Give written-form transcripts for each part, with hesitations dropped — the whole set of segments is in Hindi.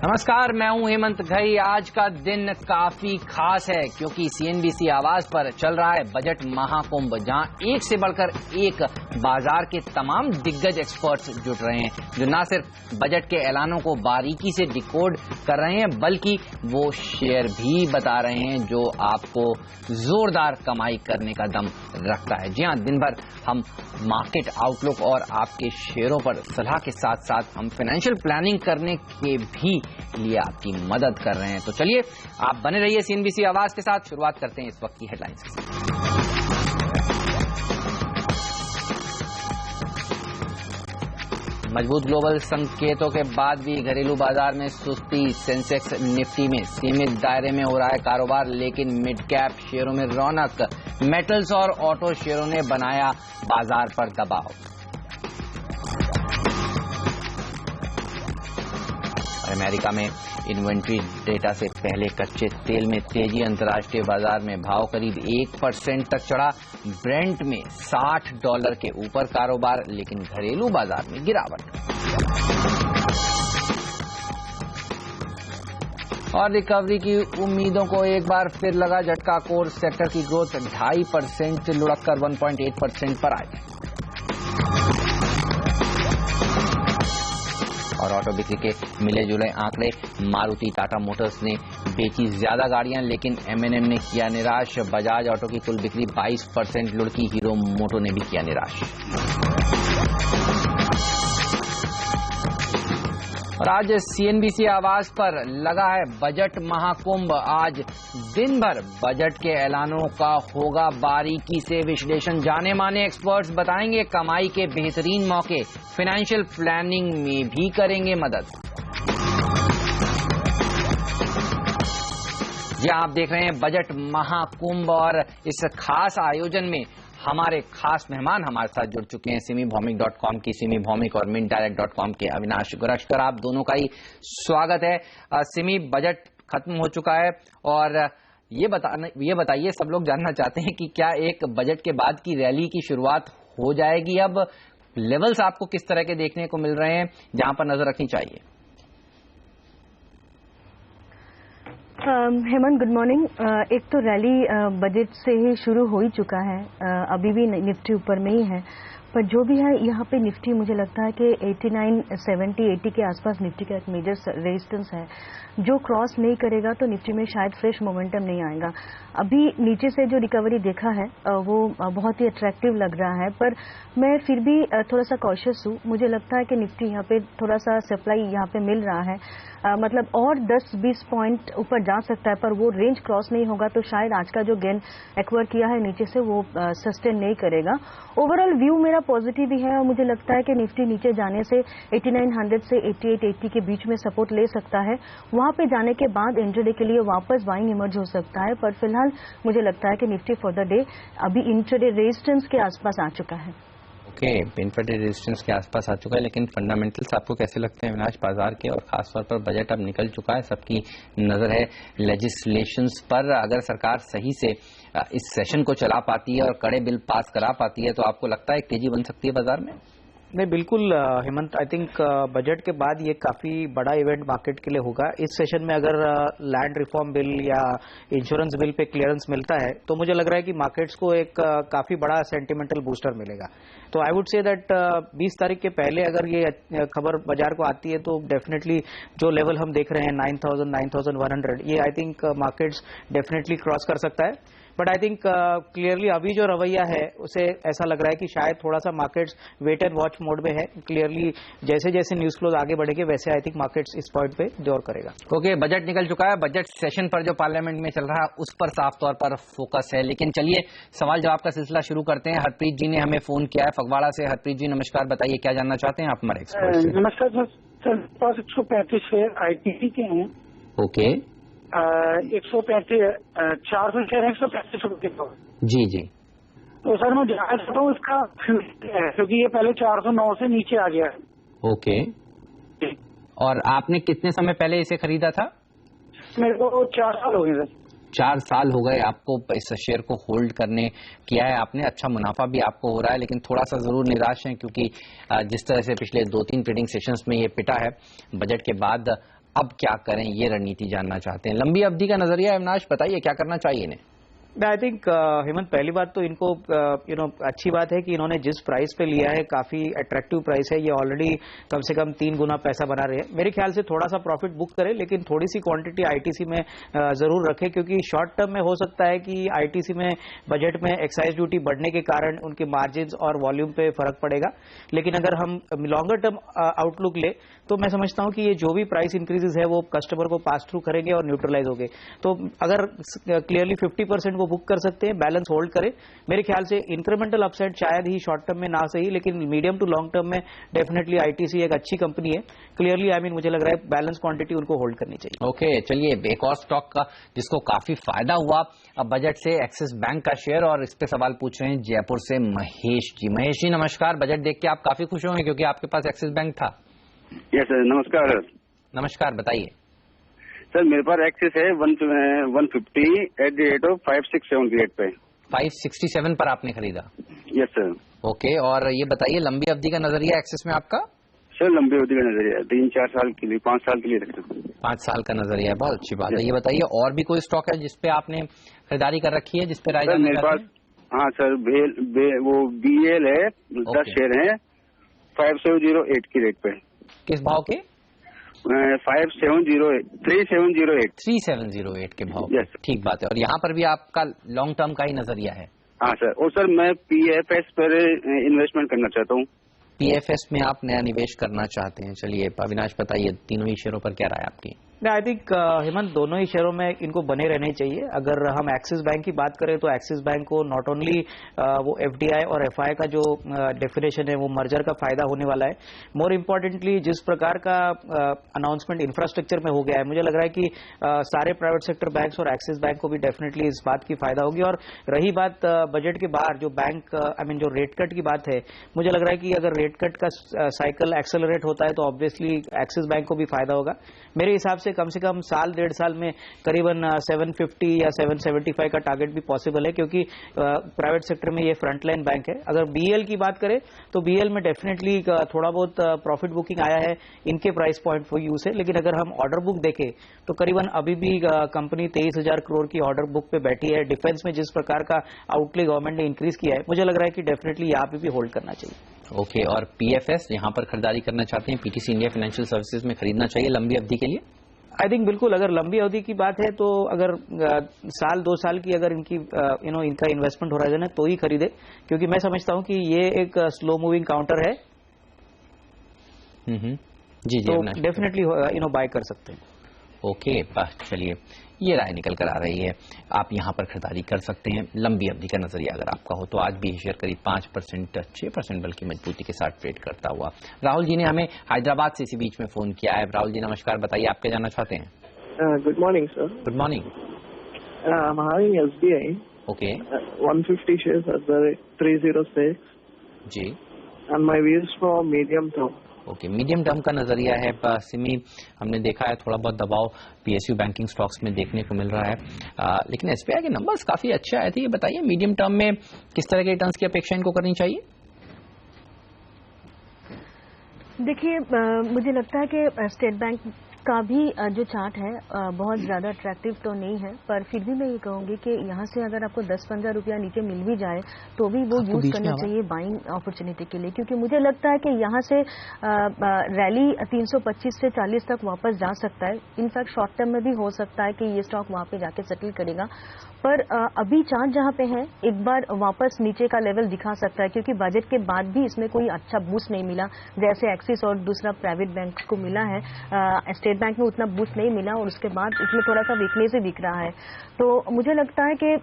नमस्कार, मैं हूं हेमंत घई। आज का दिन काफी खास है क्योंकि सीएनबीसी आवाज पर चल रहा है बजट महाकुंभ, जहां एक से बढ़कर एक बाजार के तमाम दिग्गज एक्सपर्ट्स जुट रहे हैं, जो न सिर्फ बजट के ऐलानों को बारीकी से डिकोड कर रहे हैं बल्कि वो शेयर भी बता रहे हैं जो आपको जोरदार कमाई करने का दम रखता है। जी हां, दिन भर हम मार्केट आउटलुक और आपके शेयरों पर सलाह के साथ साथ हम फाइनेंशियल प्लानिंग करने के भी लिए आपकी मदद कर रहे हैं। तो चलिए, आप बने रहिए सीएनबीसी आवाज के साथ। शुरुआत करते हैं इस वक्त की हेडलाइंस के साथ। मजबूत ग्लोबल संकेतों के बाद भी घरेलू बाजार में सुस्ती। सेंसेक्स निफ्टी में सीमित दायरे में हो रहा है कारोबार, लेकिन मिड कैप शेयरों में रौनक। मेटल्स और ऑटो शेयरों ने बनाया बाजार पर दबाव। अमेरिका में इन्वेंट्री डेटा से पहले कच्चे तेल में तेजी। अंतर्राष्ट्रीय बाजार में भाव करीब 1% तक चढ़ा। ब्रेंट में $60 के ऊपर कारोबार, लेकिन घरेलू बाजार में गिरावट। और रिकवरी की उम्मीदों को एक बार फिर लगा झटका। कोर सेक्टर की ग्रोथ 2.5% लुढ़ककर 1.8% पर आई। और ऑटो बिक्री के मिले जुले आंकड़े। मारुति टाटा मोटर्स ने बेची ज्यादा गाड़ियां, लेकिन एमएनएम ने किया निराश। बजाज ऑटो की कुल बिक्री 22% लुढ़की। हीरो मोटो ने भी किया निराश। और आज सीएनबीसी आवाज पर लगा है बजट महाकुंभ। आज दिन भर बजट के ऐलानों का होगा बारीकी से विश्लेषण। जाने माने एक्सपर्ट्स बताएंगे कमाई के बेहतरीन मौके, फाइनेंशियल प्लानिंग में भी करेंगे मदद। जी, आप देख रहे हैं बजट महाकुंभ, और इस खास आयोजन में हमारे खास मेहमान हमारे साथ जुड़ चुके हैं। सिमीभौमिक.com की सिमी भौमिक और मिंटडायरेक्ट.com के अविनाश गुरश्कर। आप दोनों का ही स्वागत है। सिमी, बजट खत्म हो चुका है और ये बताइए, सब लोग जानना चाहते हैं कि क्या एक बजट के बाद की रैली की शुरुआत हो जाएगी? अब लेवल्स आपको किस तरह के देखने को मिल रहे हैं जहां पर नजर रखनी चाहिए? Hemant, good morning. एक तो रैली बजट से ही शुरू हो ही चुका है। अभी भी निफ्टी ऊपर में ही है, पर जो भी है यहाँ पे निफ्टी मुझे लगता है कि 89, 70, 80 के आसपास निफ्टी का एक मेजर रेजिस्टेंस है। जो क्रॉस नहीं करेगा तो निफ्टी में शायद फ्रेश मोमेंटम नहीं आएगा। अभी नीचे से जो रिकवरी देखा है वो बहुत ही अट्रैक्टिव लग रहा है, पर मैं फिर भी थोड़ा सा कॉशियस हूँ। मुझे लगता है कि निफ्टी यहाँ पे थोड़ा सा सप्लाई यहाँ पे मिल रहा है, मतलब और 10-20 पॉइंट ऊपर जा सकता है, पर वो रेंज क्रॉस नहीं होगा तो शायद आज का जो गेन एक्वायर किया है नीचे से वो सस्टेन नहीं करेगा। ओवरऑल व्यू मेरा पॉजिटिव ही है और मुझे लगता है कि निफ्टी नीचे जाने से 8900 से 8880 के बीच में सपोर्ट ले सकता है। वहां पे जाने के बाद इंट्राडे के लिए वापस बाइंग इमर्ज हो सकता है, पर फिलहाल मुझे लगता है कि निफ्टी फॉर द डे अभी इंट्राडे रेजिस्टेंस के आसपास आ चुका है। ओके, इंट्राडे रेजिस्टेंस के आसपास आ चुका है, लेकिन फंडामेंटल्स आपको कैसे लगते हैं अविनाश बाजार के? और खासतौर पर बजट अब निकल चुका है, सबकी नजर है लेजिस्लेशंस पर। अगर सरकार सही से इस सेशन को चला पाती है और कड़े बिल पास करा पाती है तो आपको लगता है एक तेजी बन सकती है बाजार में? नहीं, बिल्कुल हेमंत। आई थिंक बजट के बाद ये काफी बड़ा इवेंट मार्केट के लिए होगा। इस सेशन में अगर लैंड रिफॉर्म बिल या इंश्योरेंस बिल पे क्लियरेंस मिलता है तो मुझे लग रहा है कि मार्केट्स को एक काफी बड़ा सेंटिमेंटल बूस्टर मिलेगा। तो आई वुड से दैट 20 तारीख के पहले अगर ये खबर बाजार को आती है तो डेफिनेटली जो लेवल हम देख रहे हैं 9000, 9100, ये I think markets definitely cross कर सकता है। बट आई थिंक क्लियरली अभी जो रवैया है उसे ऐसा लग रहा है कि शायद थोड़ा सा markets wait and watch mode में है। क्लियरली जैसे जैसे न्यूज फ्लोज आगे बढ़ेंगे वैसे आई थिंक मार्केट्स इस पॉइंट पे जोर करेगा। ओके, बजट निकल चुका है। बजट सेशन पर जो पार्लियामेंट में चल रहा है उस पर साफ तौर पर फोकस है, लेकिन चलिए सवाल जवाब का सिलसिला शुरू करते हैं। हरप्रीत जी ने हमें फोन किया है फगवाड़ा से। हरप्रीत जी नमस्कार, बताइए क्या जानना चाहते हैं आप हमारे एक्सपर्ट से? नमस्कार सर, पास 135 शेयर आईटीसी के हैं। ओके, 135 400 शेयर है 135 रुपये का। जी जी। तो सर मैं जानना चाहता हूँ इसका फ्यूचर है, क्योंकि ये पहले 409 से नीचे आ गया है। ओके, और आपने कितने समय पहले इसे खरीदा था? मेरे को 4 साल हो गए सर। 4 साल हो गए आपको इस शेयर को होल्ड करने किया है आपने। अच्छा मुनाफा भी आपको हो रहा है, लेकिन थोड़ा सा जरूर निराश है क्योंकि जिस तरह से पिछले 2-3 ट्रेडिंग सेशंस में ये पिटा है बजट के बाद, अब क्या करें, ये रणनीति जानना चाहते हैं। लंबी अवधि का नजरिया अविनाश बताइए, क्या करना चाहिए इन्हें? आई थिंक हेमंत, पहली बात तो इनको अच्छी बात है कि इन्होंने जिस प्राइस पे लिया है काफी अट्रैक्टिव प्राइस है। ये ऑलरेडी कम से कम 3 गुना पैसा बना रहे हैं। मेरे ख्याल से थोड़ा सा प्रॉफिट बुक करें, लेकिन थोड़ी सी क्वांटिटी आईटीसी में जरूर रखें, क्योंकि शॉर्ट टर्म में हो सकता है कि आईटीसी में बजट में एक्साइज ड्यूटी बढ़ने के कारण उनके मार्जिन और वॉल्यूम पे फर्क पड़ेगा। लेकिन अगर हम लॉन्गर टर्म आउटलुक ले तो मैं समझता हूं कि ये जो भी प्राइस इंक्रीजेस है वो कस्टमर को पास थ्रू करेंगे और न्यूट्रलाइज होंगे। तो अगर क्लियरली 50% वो बुक कर सकते हैं, बैलेंस होल्ड करें। मेरे ख्याल से इंक्रीमेंटल अपसाइड शायद ही शॉर्ट टर्म में ना सही, लेकिन मीडियम टू लॉन्ग टर्म में डेफिनेटली आईटीसी एक अच्छी कंपनी है। क्लियरली मुझे लग रहा है बैलेंस क्वांटिटी उनको होल्ड करनी चाहिए। ओके, चलिए एक और स्टॉक का जिसको काफी फायदा हुआ अब बजट से, एक्सिस बैंक का शेयर, और इस पे सवाल पूछ रहे हैं जयपुर से महेश जी। महेश जी नमस्कार। बजट देख के आप काफी खुश होंगे क्योंकि आपके पास एक्सिस बैंक था। यस सर, नमस्कार। नमस्कार, बताइए। सर मेरे पास एक्सिस है 150 एट द रेट ऑफ 5678 पे। 567 पर आपने खरीदा? Yes sir. ओके, और ये बताइए लंबी अवधि का नजरिया एक्सिस में आपका? सर लंबी अवधि का नजरिया 3-4 साल के लिए, 5 साल के लिए रख सकते हैं। 5 साल का नजरिया है, बहुत अच्छी बात है। ये बताइए और भी कोई स्टॉक है जिसपे आपने खरीदारी कर रखी है, जिसपे राय जानना चाहते हैं? मेरे पास हाँ सर, वो BL है, 10 शेयर है 5708 की रेट पे। किस भाव के? 3708 के भाव। यस, ठीक बात है। और यहाँ पर भी आपका लॉन्ग टर्म का ही नजरिया है? हाँ सर। और सर मैं PFS पर इन्वेस्टमेंट करना चाहता हूँ। PFS में आप नया निवेश करना चाहते हैं। चलिए अविनाश बताइए, तीनों ही शेयरों पर क्या राय आपकी? आई थिंक हेमंत, दोनों ही शेयरों में इनको बने रहने चाहिए। अगर हम एक्सिस बैंक की बात करें तो एक्सिस बैंक को नॉट ओनली वो FDI और FI का जो डेफिनेशन है वो मर्जर का फायदा होने वाला है, मोर इम्पोर्टेंटली जिस प्रकार का अनाउंसमेंट इंफ्रास्ट्रक्चर में हो गया है, मुझे लग रहा है कि सारे प्राइवेट सेक्टर बैंक्स और एक्सिस बैंक को भी डेफिनेटली इस बात की फायदा होगी। और रही बात बजट के बाहर जो बैंक जो रेट कट की बात है, मुझे लग रहा है कि अगर रेट कट का साइकिल एक्सेलरेट होता है तो ऑब्वियसली एक्सिस बैंक को भी फायदा होगा। मेरे हिसाब से कम 1.5 साल में करीबन 750 या 775 का टारगेट भी पॉसिबल है, क्योंकि प्राइवेट सेक्टर में ये फ्रंटलाइन बैंक है। अगर BL की बात करें तो BL में डेफिनेटली थोड़ा बहुत प्रॉफिट बुकिंग आया है इनके प्राइस पॉइंट ऑफ व्यू से, लेकिन अगर हम ऑर्डर बुक देखें तो करीबन अभी भी कंपनी 23,000 करोड़ की ऑर्डर बुक पे बैठी है। डिफेंस में जिस प्रकार का आउटले गवर्नमेंट ने इंक्रीज किया है, मुझे लग रहा है कि डेफिनेटली यहाँ पे भी होल्ड करना चाहिए। ओके, और PFS यहाँ पर खरीदारी करना चाहते हैं, PTC इंडिया फाइनेंशियल सर्विसेज में खरीदना चाहिए लंबी अवधि के लिए? आई थिंक बिल्कुल, अगर लंबी अवधि की बात है तो अगर साल 2 साल की अगर इनकी इनका इन्वेस्टमेंट होराइजन है तो ही खरीदे, क्योंकि मैं समझता हूं कि ये एक स्लो मूविंग काउंटर है। जी तो डेफिनेटली बाय कर सकते हैं। ओके, चलिए ये राय निकल कर आ रही है, आप यहाँ पर खरीदारी कर सकते हैं लंबी अवधि का नजरिया अगर आपका हो तो। आज भी शेयर करीब 5%, 6% बल्कि मजबूती के साथ ट्रेड करता हुआ। राहुल जी ने हमें हैदराबाद से इसी बीच में फोन किया है। राहुल जी नमस्कार, बताइए आप क्या जानना चाहते हैं? Good morning sir. Good morning. हमारी SBI okay 150 shares at the rate 306 जी, and my views for medium term. Okay, medium term का नजरिया है। सिमी हमने देखा है थोड़ा बहुत दबाव PSU बैंकिंग स्टॉक्स में देखने को मिल रहा है, लेकिन SBI के नंबर्स काफी अच्छे आए थे। ये बताइए मीडियम टर्म में किस तरह के रिटर्न्स की अपेक्षा इनको करनी चाहिए? देखिए, मुझे लगता है कि स्टेट बैंक का भी जो चार्ट है बहुत ज़्यादा अट्रैक्टिव तो नहीं है, पर फिर भी मैं ये कहूँगी कि यहाँ से अगर आपको 10-15 रुपया नीचे मिल भी जाए तो भी वो यूज़ करना चाहिए बाइंग अपॉर्चुनिटी के लिए, क्योंकि मुझे लगता है कि यहाँ से रैली 325 से 40 तक वापस जा सकता है। इनफैक्ट शॉर्ट टर्म में भी हो सकता है कि ये स्टॉक वहाँ पे जाके सेटल करेगा, पर अभी चार्ट जहाँ पे है एक बार वापस नीचे का लेवल दिखा सकता है, क्योंकि बजट के बाद भी इसमें कोई अच्छा बूस्ट नहीं मिला जैसे एक्सिस और दूसरा प्राइवेट बैंक को मिला है। स्टेट बैंक में उतना बूस्ट नहीं मिला और उसके बाद इसमें थोड़ा सा वीकनेस ही दिख रहा है। तो मुझे लगता है कि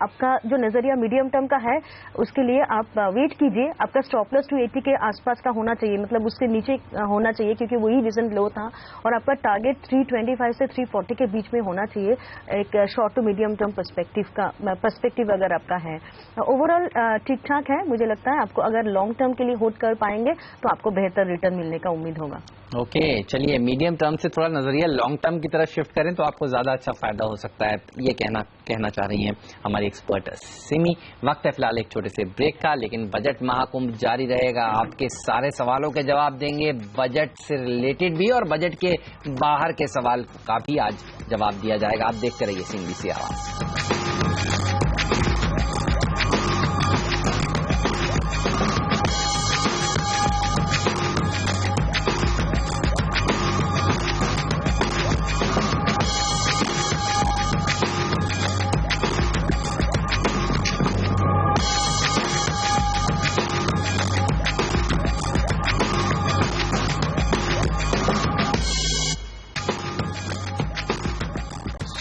आपका जो नजरिया मीडियम टर्म का है उसके लिए आप वेट कीजिए। आपका स्टॉप लॉस 280 के आसपास का होना चाहिए, मतलब उसके नीचे होना चाहिए, क्योंकि वही रिसेंट लो था, और आपका टारगेट 325 से 340 के बीच में होना चाहिए एक short to medium term perspective अगर आपका है। ओवरऑल ठीक ठाक है, मुझे लगता है आपको अगर लॉन्ग टर्म के लिए होल्ड कर पाएंगे तो आपको बेहतर रिटर्न मिलने का उम्मीद होगा। ओके, चलिए मीडियम टर्म से थोड़ा नजरिया लॉन्ग टर्म की तरफ शिफ्ट करें तो आपको ज्यादा अच्छा फायदा हो सकता है, ये कहना चाह रही हैं हमारी एक्सपर्ट सिमी। वक्त है फिलहाल एक छोटे से ब्रेक का, लेकिन बजट महाकुंभ जारी रहेगा। आपके सारे सवालों के जवाब देंगे, बजट से रिलेटेड भी और बजट के बाहर के सवाल का भी आज जवाब दिया जाएगा। आप देखते रहिए CNBC आवाज।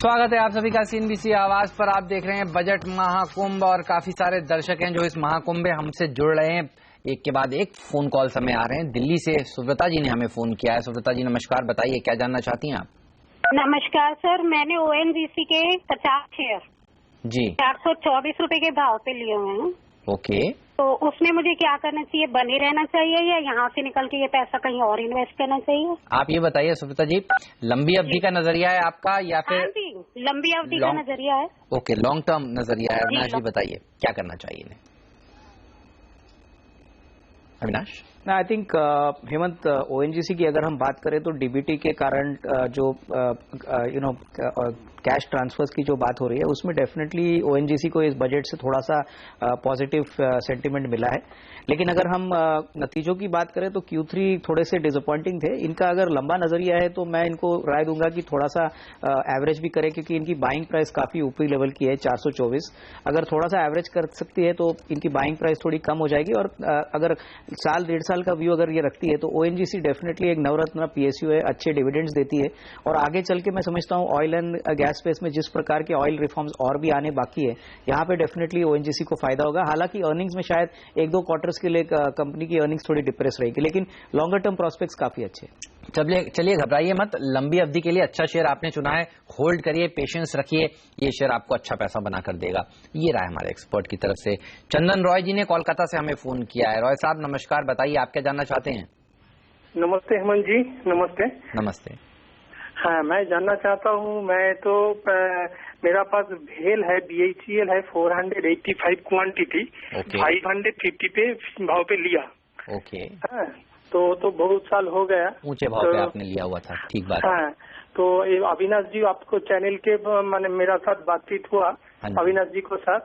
स्वागत है आप सभी का CNBC आवाज पर। आप देख रहे हैं बजट महाकुंभ और काफी सारे दर्शक हैं जो इस महाकुंभ में हमसे जुड़ रहे हैं। एक के बाद एक फोन कॉल समय आ रहे हैं। दिल्ली से सुब्रता जी ने हमें फोन किया है। सुब्रता जी नमस्कार, बताइए क्या जानना चाहती हैं आप? नमस्कार सर, मैंने ONGC के 50 शेयर जी 424 रुपए के भाव पे लिए हुए हैं। ओके, तो उसमें मुझे क्या करना चाहिए? बने रहना चाहिए या यहाँ से निकल के ये पैसा कहीं और इन्वेस्ट करना चाहिए? आप ये बताइए सुब्रता जी, लंबी अवधि का नजरिया है आपका या फिर? हाँ जी, लंबी अवधि का नजरिया है। ओके, लॉन्ग टर्म नजरिया है। अविनाश जी बताइए क्या करना चाहिए इन्हें? Avinash? I think Hemant, ONGC की अगर हम बात करें तो DBT के कारण जो कैश ट्रांसफर्स की जो बात हो रही है उसमें डेफिनेटली ONGC को इस बजट से थोड़ा सा पॉजिटिव सेंटिमेंट मिला है। लेकिन अगर हम नतीजों की बात करें तो Q3 थोड़े से डिसअपॉइंटिंग थे। इनका अगर लंबा नजरिया है तो मैं इनको राय दूंगा कि थोड़ा सा एवरेज भी करें, क्योंकि इनकी बाइंग प्राइस काफी ऊपरी लेवल की है 424। अगर थोड़ा सा एवरेज कर सकती है तो इनकी बाइंग प्राइस थोड़ी कम हो जाएगी। और अगर साल 1.5 साल का व्यू अगर ये रखती है तो ONGC डेफिनेटली एक नवरत्न PSU है, अच्छे डिविडेंड्स देती है। और आगे चल के मैं समझता हूँ ऑयल एंड गैस स्पेस में जिस प्रकार के ऑयल रिफॉर्म्स और भी आने बाकी है, यहाँ पे डेफिनेटली ONGC को फायदा होगा। हालांकि अर्निंग्स में शायद 1-2 क्वार्टर्स के लिए कंपनी की अर्निंग्स थोड़ी डिप्रेस रहेगी, लेकिन लॉन्गर टर्म प्रोस्पेक्ट्स काफी अच्छे। चलिए घबराइए मत, लंबी अवधि के लिए अच्छा शेयर आपने चुना है, होल्ड करिए, पेशेंस रखिए, ये शेयर आपको अच्छा पैसा बना कर देगा। ये रहा हमारे एक्सपर्ट की तरफ से। चंदन रॉय जी ने कोलकाता से हमें फोन किया है। रॉय साहब नमस्कार, बताइए आप क्या जानना चाहते हैं? नमस्ते हेमंत जी। नमस्ते। नमस्ते। हाँ, मैं जानना चाहता हूँ, मैं तो मेरा पास भेल है, BHEL है 485 क्वांटिटी, 550 पे भाव पे लिया। ओके। हाँ, तो बहुत साल हो गया, ऊंचे भाव पे आपने लिया हुआ था, ठीक बात। हाँ, तो अविनाश जी आपको चैनल के मैंने मेरा साथ बातचीत हुआ अविनाश जी को साथ,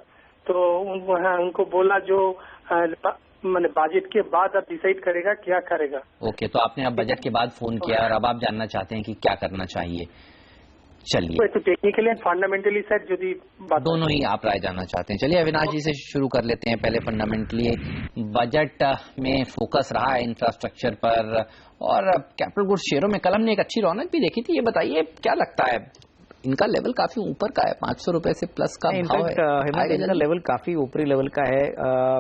तो उनको बोला जो मैंने बजट के बाद अब डिसाइड करेगा क्या करेगा। ओके, तो आपने अब बजट के बाद फोन किया और अब आप जानना चाहते हैं कि क्या करना चाहिए। चलिए, तो टेक्निकली एंड फंडामेंटली सर यदि दोनों ही आप राय जानना चाहते हैं। चलिए अविनाश जी से शुरू कर लेते हैं। पहले फंडामेंटली बजट में फोकस रहा है इंफ्रास्ट्रक्चर पर और कैपिटल गुड्स शेयरों में कल हमने एक अच्छी रौनक भी देखी थी। ये बताइए क्या लगता है, इनका लेवल काफी ऊपर का है, 500 रुपए से प्लस का भाव है। इनका लेवल काफी ऊपरी लेवल का है।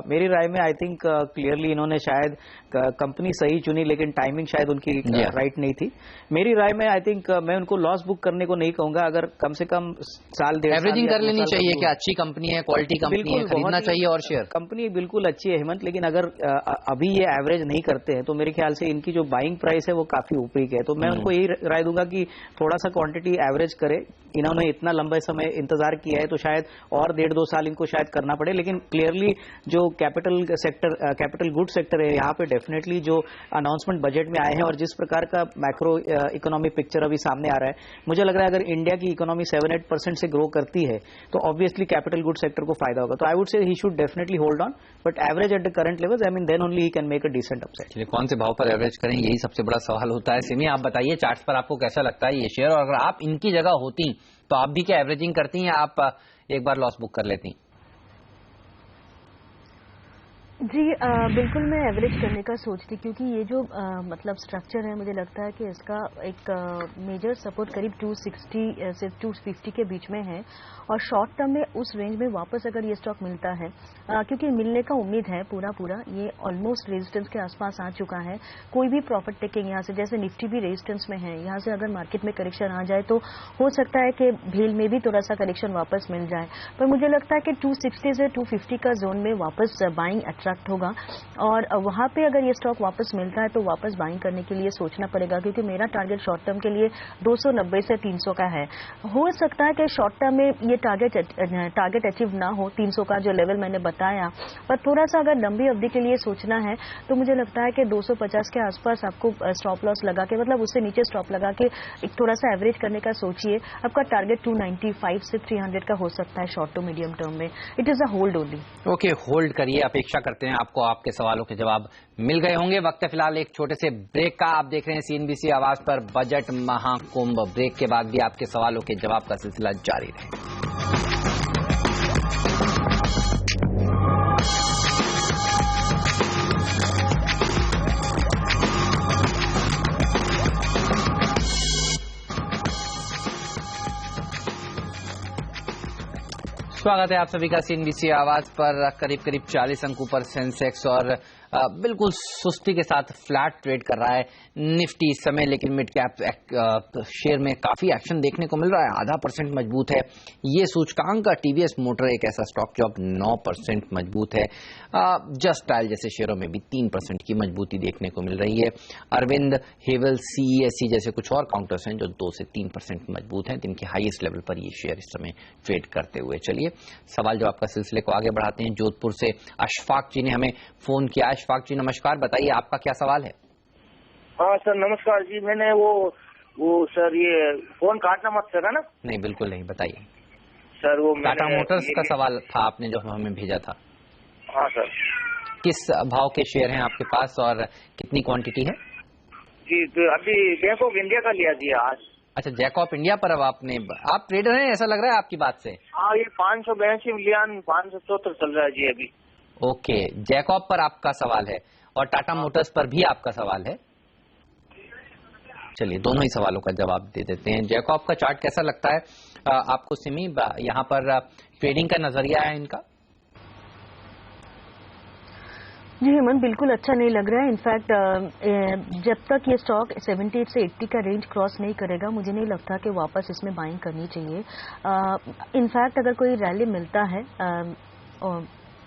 मेरी राय में आई थिंक क्लियरली इन्होंने शायद कंपनी सही चुनी, लेकिन टाइमिंग शायद उनकी राइट नहीं थी। मेरी राय में आई थिंक मैं उनको लॉस बुक करने को नहीं कहूंगा। अगर कम से कम साल 1.5 एवरेजिंग कर लेनी चाहिए, क्या अच्छी कंपनी है, क्वालिटी कंपनी है, खरीदना चाहिए और शेयर। कंपनी बिल्कुल अच्छी है हेमंत, लेकिन अगर अभी ये एवरेज नहीं करते हैं तो मेरे ख्याल से इनकी जो बाइंग प्राइस है वो काफी ऊपरी है। तो मैं उनको यही राय दूंगा कि थोड़ा सा क्वांटिटी एवरेज करे। इन्होंने इतना लंबा समय इंतजार किया है तो शायद और 1.5-2 साल इनको शायद करना पड़े। लेकिन क्लियरली जो कैपिटल गुड सेक्टर है, यहाँ पे डेफिनेटली जो अनाउंसमेंट बजट में आए हैं और जिस प्रकार का मैक्रो इकोनॉमिक पिक्चर अभी सामने आ रहा है, मुझे लग रहा है अगर इंडिया की इकोनॉमी 7-8% से ग्रो करती है तो ऑब्वियसली कैपिटल गुड सेक्टर को फायदा होगा। तो I would say he should definitely hold on, but average at the current levels, I mean then only he can make a decent upside. कौन से भाव पर एवरेज करें, यही सबसे बड़ा सवाल होता है। सिमी आप बताइए चार्ट्स पर आपको कैसा लगता है ये शेयर, और अगर आप इनकी जगह होती तो आप भी क्या एवरेजिंग करती हैं, आप एक बार लॉस बुक कर लेती? जी बिल्कुल मैं एवरेज करने का सोचती, क्योंकि ये जो मतलब स्ट्रक्चर है मुझे लगता है कि इसका एक मेजर सपोर्ट करीब 260 से 250 के बीच में है और शॉर्ट टर्म में उस रेंज में वापस अगर ये स्टॉक मिलता है, क्योंकि मिलने का उम्मीद है पूरा ये ऑलमोस्ट रेजिस्टेंस के आसपास आ चुका है। कोई भी प्रॉफिट टेकिंग यहाँ से, जैसे निफ्टी भी रेजिस्टेंस में है, यहाँ से अगर मार्केट में करेक्शन आ जाए तो हो सकता है कि भेल में भी थोड़ा सा करेक्शन वापस मिल जाए। पर मुझे लगता है कि 260 से 250 का जोन में वापस बाइंग डिस्ट्रैक्ट होगा और वहाँ पे अगर ये स्टॉक वापस मिलता है तो वापस बाइंग करने के लिए सोचना पड़ेगा, क्योंकि मेरा टारगेट शॉर्ट टर्म के लिए 290 से 300 का है। हो सकता है कि शॉर्ट टर्म में ये टारगेट अचीव ना हो 300 का जो लेवल मैंने बताया, पर थोड़ा सा अगर लंबी अवधि के लिए सोचना है तो मुझे लगता है कि 250 के आसपास आपको स्टॉप लॉस लगा के, मतलब उससे नीचे स्टॉप लगा के एक थोड़ा सा एवरेज करने का सोचिए। आपका टारगेट 295 से 300 का हो सकता है शॉर्ट टू मीडियम टर्म में। It is a hold only. Okay, hold करिए। अपेक्षा करते हैं आपको आपके सवालों के जवाब मिल गए होंगे। वक्त है फिलहाल एक छोटे से ब्रेक का। आप देख रहे हैं CNBC आवाज पर बजट महाकुंभ। ब्रेक के बाद भी आपके सवालों के जवाब का सिलसिला जारी रहेगा। स्वागत है आप सभी का CNBC आवाज पर। करीब 40 अंकों पर सेंसेक्स और बिल्कुल सुस्ती के साथ फ्लैट ट्रेड कर रहा है निफ्टी इस समय, लेकिन मिड कैप शेयर में काफी एक्शन देखने को मिल रहा है। 0.5% मजबूत है ये सूचकांक। TVS मोटर एक ऐसा स्टॉक जो अब 9% मजबूत है। जस्ट डायल जैसे शेयरों में भी 3% की मजबूती देखने को मिल रही है। अरविंद, हेवल, CESC जैसे कुछ और काउंटर्स हैं जो 2 से 3% मजबूत हैं, जिनके हाईएस्ट लेवल पर ये शेयर इस समय ट्रेड करते हुए। चलिए सवाल जवाब का सिलसिले को आगे बढ़ाते हैं। जोधपुर से अशफाक जी ने हमें फोन किया। अशफाक जी नमस्कार, बताइए आपका क्या सवाल है। हाँ सर नमस्कार जी। मैंने वो सर ये फोन काटना मत सर, है ना? नहीं बिल्कुल नहीं, बताइए सर। वो टाटा मोटर्स का सवाल था आपने जो हमें भेजा था। हाँ सर। किस भाव के शेयर हैं आपके पास और कितनी क्वांटिटी है? जी तो अभी बैंक ऑफ इंडिया का लिया जी आज। अच्छा, जैक ऑफ इंडिया पर अब आप ट्रेडर हैं ऐसा लग रहा है आपकी बात से। हाँ, ये 582 मिलियन 574 चल रहा है जी अभी। ओके, जैकॉब पर आपका सवाल है और टाटा मोटर्स पर भी आपका सवाल है। चलिए दोनों ही सवालों का जवाब दे देते हैं। जैकॉब का चार्ट कैसा लगता है आपको सिमी? यहाँ पर ट्रेडिंग का नजरिया है इनका? जी हेमंत, बिल्कुल अच्छा नहीं लग रहा है। इनफैक्ट जब तक ये स्टॉक 78 से 80 का रेंज क्रॉस नहीं करेगा, मुझे नहीं लगता कि वापस इसमें बाइंग करनी चाहिए। इनफैक्ट अगर कोई रैली मिलता है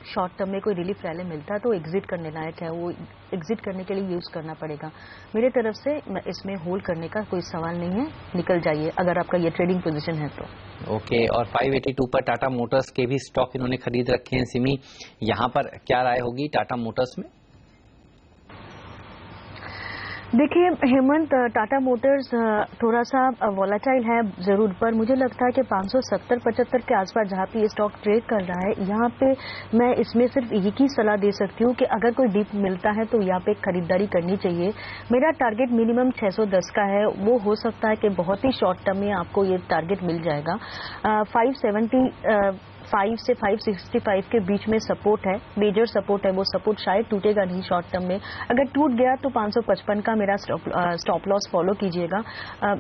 शॉर्ट टर्म में, कोई रिलीफ रैली मिलता है तो एग्जिट करने लायक है। वो एग्जिट करने के लिए यूज करना पड़ेगा। मेरे तरफ से इसमें होल्ड करने का कोई सवाल नहीं है, निकल जाइए अगर आपका ये ट्रेडिंग पोजीशन है तो। ओके, और 582 पर टाटा मोटर्स के भी स्टॉक इन्होंने खरीद रखे हैं। सिमी, यहाँ पर क्या राय होगी टाटा मोटर्स में? देखिए हेमंत, टाटा मोटर्स थोड़ा सा वॉलेटाइल है जरूर, पर मुझे लगता है कि 570-75 के आसपास जहाँ पे ये स्टॉक ट्रेड कर रहा है, यहाँ पे मैं इसमें सिर्फ एक ही सलाह दे सकती हूँ कि अगर कोई डिप मिलता है तो यहाँ पे खरीदारी करनी चाहिए। मेरा टारगेट मिनिमम 610 का है। वो हो सकता है कि बहुत ही शॉर्ट टर्म में आपको ये टारगेट मिल जाएगा। 575 से 565 के बीच में सपोर्ट है, मेजर सपोर्ट है। वो सपोर्ट शायद टूटेगा नहीं शॉर्ट टर्म में। अगर टूट गया तो 555 का मेरा स्टॉप लॉस फॉलो कीजिएगा।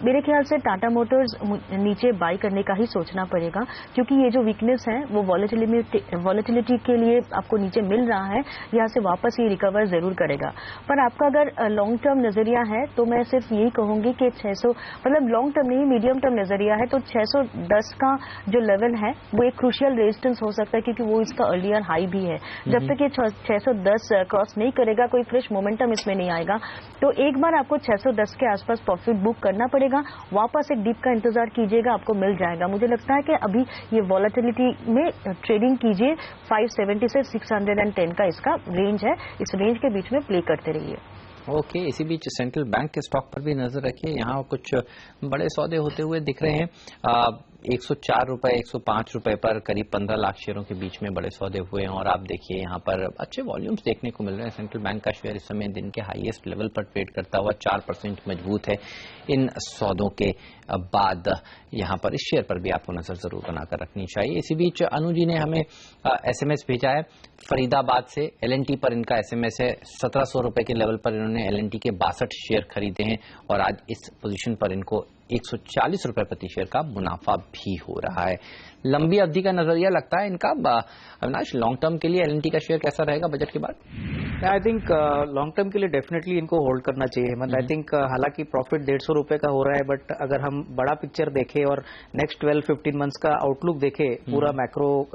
मेरे ख्याल से टाटा मोटर्स नीचे बाई करने का ही सोचना पड़ेगा, क्योंकि ये जो वीकनेस है वो वॉलेटिलिटी के लिए आपको नीचे मिल रहा है। यहाँ से वापस ये रिकवर जरूर करेगा। पर आपका अगर लॉन्ग टर्म नजरिया है तो मैं सिर्फ यही कहूंगी कि 600, मतलब लॉन्ग टर्म नहीं मीडियम टर्म नजरिया है तो 610 का जो लेवल है वो एक क्रूशियल रेजिस्टेंस हो सकता है, क्योंकि वो इसका अर्लियर हाई भी है। जब तक ये 610 क्रॉस नहीं करेगा, कोई फ्रेश मोमेंटम इसमें नहीं आएगा, तो एक बार आपको 610 के आसपास प्रॉफिट बुक करना पड़ेगा। वापस एक डिप का इंतजार कीजिएगा, आपको मिल जाएगा। मुझे लगता है कि अभी ये वॉलेटिलिटी में ट्रेडिंग कीजिए। 570 से 610 का इसका रेंज है, इस रेंज के बीच में प्ले करते रहिए। ओके, इसी बीच सेंट्रल बैंक के स्टॉक पर भी नजर रखिए। यहाँ कुछ बड़े सौदे होते हुए दिख रहे हैं। 104 रुपए 105 रुपए पर करीब 15 लाख शेयरों के बीच में बड़े सौदे हुए हैं। और आप देखिए यहाँ पर अच्छे वॉल्यूम्स देखने को मिल रहे हैं। सेंट्रल बैंक का शेयर इस समय दिन के हाईएस्ट लेवल पर ट्रेड करता हुआ 4% मजबूत है। इन सौदों के बाद यहाँ पर इस शेयर पर भी आपको नजर जरूर बनाकर रखनी चाहिए। इसी बीच अनु जी ने हमें SMS भेजा है फरीदाबाद से। LNT पर इनका SMS है। 1700 रुपए के लेवल पर इन्होंने LNT के 62 शेयर खरीदे हैं और आज इस पोजीशन पर इनको 140 रुपए प्रति शेयर का मुनाफा भी हो रहा है। लंबी अवधि का नजरिया लगता है इनका। अविनाश, लॉन्ग टर्म के लिए एल&टी का शेयर कैसा रहेगा बजट के बाद? आई थिंक लॉन्ग टर्म के लिए डेफिनेटली इनको होल्ड करना चाहिए हेमंत। आई थिंक हालांकि प्रॉफिट 150 रुपए का हो रहा है, बट अगर हम बड़ा पिक्चर देखें और नेक्स्ट 12-15 मंथ्स का आउटलुक देखें पूरा मैक्रो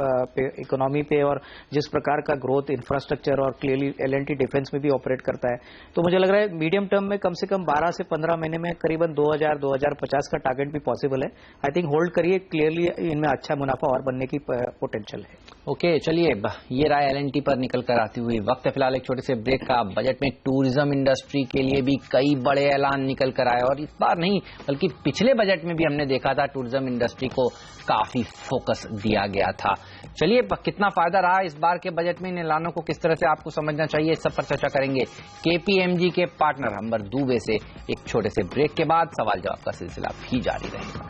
इकोनॉमी पे और जिस प्रकार का ग्रोथ इंफ्रास्ट्रक्चर और क्लियरली एल&टी डिफेंस में भी ऑपरेट करता है, तो मुझे लग रहा है मीडियम टर्म में कम से कम 12 से 15 महीने में करीबन 2000-2050 का टारगेट भी पॉसिबल है। आई थिंक होल्ड करिए, क्लियरली इनमें अच्छा मुनाफा और बनने की पोटेंशियल है। ओके, चलिए ये राय एल&टी पर निकल कर आती हुई वक्त है फिलहाल एक छोटे से ब्रेक का। बजट में टूरिज्म इंडस्ट्री के लिए भी कई बड़े ऐलान निकल कर आए और इस बार नहीं बल्कि पिछले बजट में भी हमने देखा था टूरिज्म इंडस्ट्री को काफी फोकस दिया गया था। चलिए कितना फायदा रहा इस बार के बजट में, इन ऐलानों को किस तरह से आपको समझना चाहिए, इस सब पर चर्चा करेंगे केपीएमजी के पार्टनर अंबर दुबे से एक छोटे से ब्रेक के बाद। सवाल जवाब का सिलसिला भी जारी रहेगा।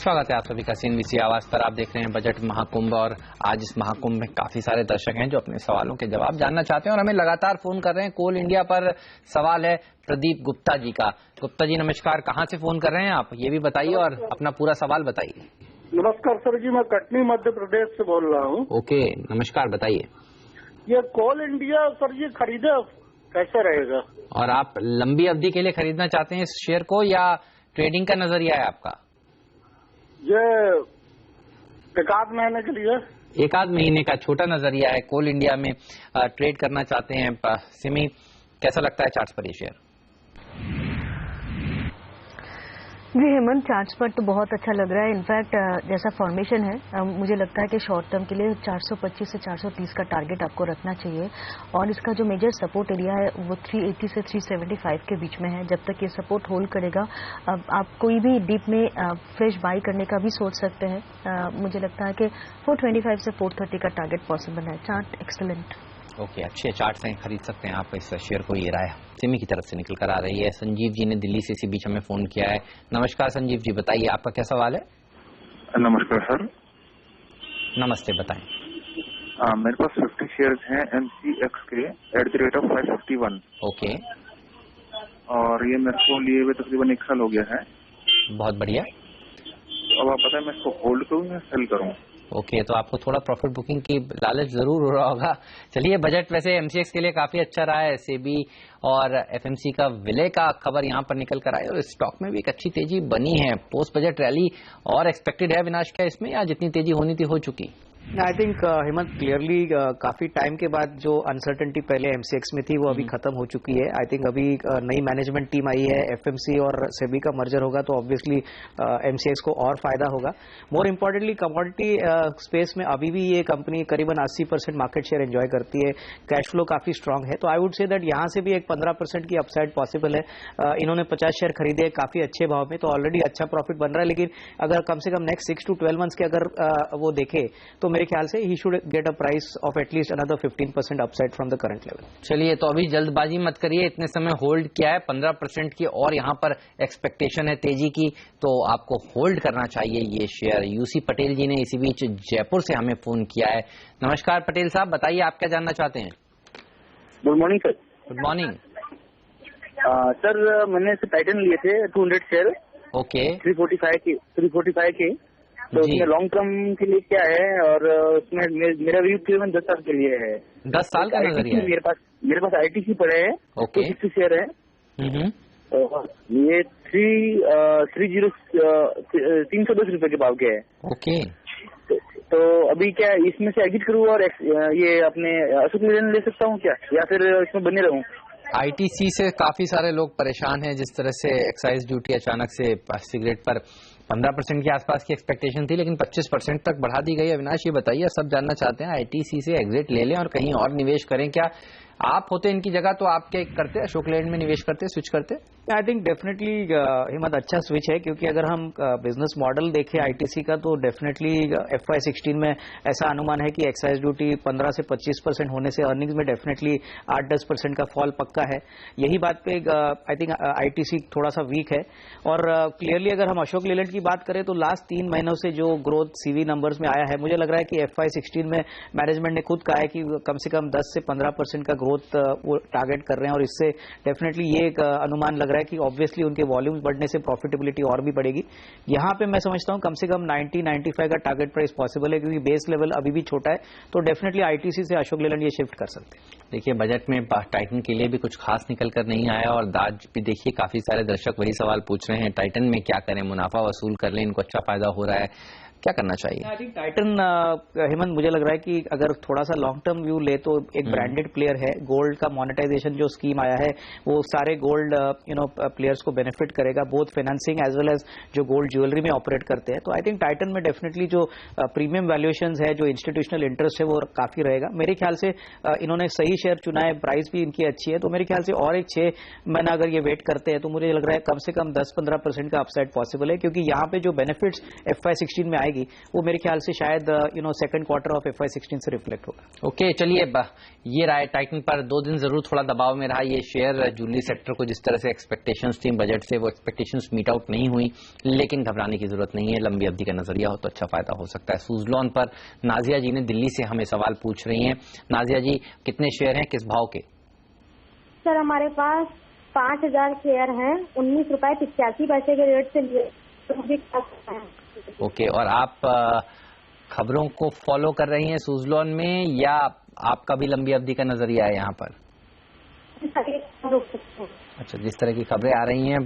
स्वागत है आप सभी का सीएनबीसी आवाज पर। आप देख रहे हैं बजट महाकुंभ और आज इस महाकुंभ में काफी सारे दर्शक हैं जो अपने सवालों के जवाब जानना चाहते हैं और हमें लगातार फोन कर रहे हैं। कोल इंडिया पर सवाल है प्रदीप गुप्ता जी का। गुप्ता जी नमस्कार, कहाँ से फोन कर रहे हैं आप, ये भी बताइए और अपना पूरा सवाल बताइए। नमस्कार सर जी, मैं कटनी मध्य प्रदेश से बोल रहा हूँ। ओके, नमस्कार, बताइए। ये कोल इंडिया सर जी खरीदे कैसे रहेगा? और आप लंबी अवधि के लिए खरीदना चाहते हैं इस शेयर को या ट्रेडिंग का नजरिया है आपका? ये एक आध महीने के लिए। एक आध महीने का छोटा नजरिया है, कोल इंडिया में ट्रेड करना चाहते हैं। सिमी, कैसा लगता है चार्ट्स पर ये शेयर? जी हेमंत, चार्ट्स पर तो बहुत अच्छा लग रहा है। इनफैक्ट जैसा फॉर्मेशन है मुझे लगता है कि शॉर्ट टर्म के लिए 425 से 430 का टारगेट आपको रखना चाहिए और इसका जो मेजर सपोर्ट एरिया है वो 380 से 375 के बीच में है। जब तक ये सपोर्ट होल्ड करेगा अब आप कोई भी डीप में फ्रेश बाई करने का भी सोच सकते हैं। मुझे लगता है कि 425 से 430 का टारगेट पॉसिबल है। Chart excellent. ओके, अच्छे चार्ट्स हैं, खरीद सकते हैं आप इस शेयर को। ये राय सिमी की तरफ से निकल कर आ रही है। संजीव जी ने दिल्ली से इसी बीच हमें फोन किया है। नमस्कार संजीव जी, बताइए आपका क्या सवाल है? नमस्कार सर। नमस्ते, बताएं। मेरे पास 50 शेयर्स हैं MCX के @551। ओके, और ये मेरे को लिए हुए तकरीबन 1 साल हो गया है। बहुत बढ़िया। अब आप पता है मैं इसको होल्ड करूँ या सेल करूँ? ओके, तो आपको थोड़ा प्रॉफिट बुकिंग की लालच जरूर हो रहा होगा। चलिए, बजट वैसे MCX के लिए काफी अच्छा रहा है। सेबी और FMC का विलय का खबर यहाँ पर निकल कर आए और स्टॉक में भी एक अच्छी तेजी बनी है। पोस्ट बजट रैली और एक्सपेक्टेड है विनाश क्या इसमें, या जितनी तेजी होनी थी हो चुकी? आई थिंक हेमंत, क्लियरली काफी टाइम के बाद जो अनसर्टेनिटी पहले MCX में थी वो अभी खत्म हो चुकी है। आई थिंक अभी नई मैनेजमेंट टीम आई है, FMC और सेबी का मर्जर होगा तो ऑब्वियसली MCX को और फायदा होगा। मोर इम्पोर्टेंटली कमोडिटी स्पेस में अभी भी ये कंपनी करीबन 80% मार्केट शेयर एंजॉय करती है। कैश फ्लो काफी स्ट्रांग है, तो आई वुड से दैट यहाँ से भी एक 15% की अपसाइड पॉसिबल है। इन्होंने 50 शेयर खरीदे काफी अच्छे भाव में, तो ऑलरेडी अच्छा प्रॉफिट बन रहा है। लेकिन अगर कम से कम नेक्स्ट 6 to 12 मंथ्स के अगर वो देखे तो मेरे ख्याल से he should get a price of at least another 15% upside from the current level. चलिए, तो अभी जल्दबाजी मत करिए, इतने समय होल्ड किया है 15% की और यहाँ पर एक्सपेक्टेशन है तेजी की, तो आपको होल्ड करना चाहिए ये शेयर। यूसी पटेल जी ने इसी बीच जयपुर से हमें फोन किया है। नमस्कार पटेल साहब, बताइए आप क्या जानना चाहते हैं? Good morning sir. Good morning sir, मैंने टाइटन लिए थे 200 शेयर। ओके, 345 के तो उसमें लॉन्ग टर्म के लिए क्या है, और उसमें मेरा व्यू केवल 10 साल के लिए है। 10 साल का नजरिया है। मेरे पास ITC पड़े हैं। ओके, 260 शेयर है। ये 310 रुपए के भाव के है। ओके, तो अभी क्या इसमें से एग्जिट करूँ और ये अपने अशोक लीलैंड ले सकता हूँ क्या, या फिर इसमें बने रहूँ? ITC से काफी सारे लोग परेशान हैं, जिस तरह से एक्साइज ड्यूटी अचानक से सिगरेट पर 15% के आसपास की एक्सपेक्टेशन थी, लेकिन 25% तक बढ़ा दी गई। अविनाश, ये बताइए, सब जानना चाहते हैं आईटीसी से एग्जिट ले लें और कहीं और निवेश करें क्या? आप होते इनकी जगह तो आप क्या करते? अशोक लेलैंड में निवेश करते, स्विच करते? आई थिंक डेफिनेटली हिम्मत अच्छा स्विच है, क्योंकि अगर हम बिजनेस मॉडल देखें आईटीसी का तो डेफिनेटली FY16 में ऐसा अनुमान है कि एक्साइज ड्यूटी 15 से 25% होने से अर्निंग्स में डेफिनेटली 8-10% का फॉल पक्का है। यही बात पे आई थिंक आईटीसी थोड़ा सा वीक है। और क्लियरली अगर हम अशोक लेलैंड की बात करें तो लास्ट 3 महीनों से जो ग्रोथ सीवी नंबर्स में आया है, मुझे लग रहा है कि FY16 में मैनेजमेंट ने खुद कहा है कि कम से कम 10 से 15% का ग्रोथ वो टारगेट कर रहे हैं, और इससे डेफिनेटली ये एक अनुमान लग रहा है कि ऑब्वियसली उनके वॉल्यूम्स बढ़ने से प्रॉफिटेबिलिटी और भी बढ़ेगी। यहां पे मैं समझता हूं कम से कम 90-95 का टारगेट प्राइस पॉसिबल है, क्योंकि बेस लेवल अभी भी छोटा है, तो डेफिनेटली आईटीसी से अशोक लेलैंड ये शिफ्ट कर सकते हैं। देखिए, बजट में टाइटन के लिए भी कुछ खास निकल कर नहीं आया, और दाज भी देखिए काफी सारे दर्शक वही सवाल पूछ रहे हैं, टाइटन में क्या करें, मुनाफा वसूल कर लें, इनको अच्छा फायदा हो रहा है, क्या करना चाहिए? आई थिंक टाइटन हेमंत, मुझे लग रहा है कि अगर थोड़ा सा लॉन्ग टर्म व्यू ले तो एक ब्रांडेड प्लेयर है। गोल्ड का मोनेटाइजेशन जो स्कीम आया है वो सारे गोल्ड प्लेयर्स को बेनिफिट करेगा, both financing as well as जो गोल्ड ज्वेलरी में ऑपरेट करते हैं। तो आई थिंक टाइटन में डेफिनेटली जो प्रीमियम वैल्यूएशंस है, जो इंस्टीट्यूशनल इंटरेस्ट है, वो काफी रहेगा। मेरे ख्याल से इन्होंने सही शेयर चुना है, प्राइस भी इनकी अच्छी है, तो मेरे ख्याल से और एक 6 महीना अगर ये वेट करते हैं तो मुझे लग रहा है कम से कम 10-15% का अपसाइड पॉसिबल है, क्योंकि यहाँ पे जो बेनिफिट्स FY16 में आएगी वो मेरे ख्याल से शायद सेकंड क्वार्टर ऑफ FY16 से रिफ्लेक्ट होगा। ओके, चलिए, ये रहा टाइटन पर 2 दिन जरूर थोड़ा दबाव में रहा ये शेयर। ज्वेलरी सेक्टर को जिस तरह से एक्सपेक्टेशंस थी बजट से, वो एक्सपेक्टेशंस मीट आउट नहीं हुई, लेकिन घबराने की जरूरत नहीं है, लंबी अवधि का नजरिया हो तो अच्छा फायदा हो सकता है। सुजलॉन पर नाजिया जी ने दिल्ली से हमें सवाल पूछ रही हैं। नाजिया जी, कितने शेयर हैं, किस भाव के? सर, हमारे पास 5000 शेयर हैं, 19 रुपए 85 पैसे के रेट से लिए। ओके, और आप खबरों को फॉलो कर रही हैं सुजलॉन में, या आपका भी लंबी अवधि का नजरिया है यहाँ पर? अच्छा, जिस तरह की खबरें आ रही हैं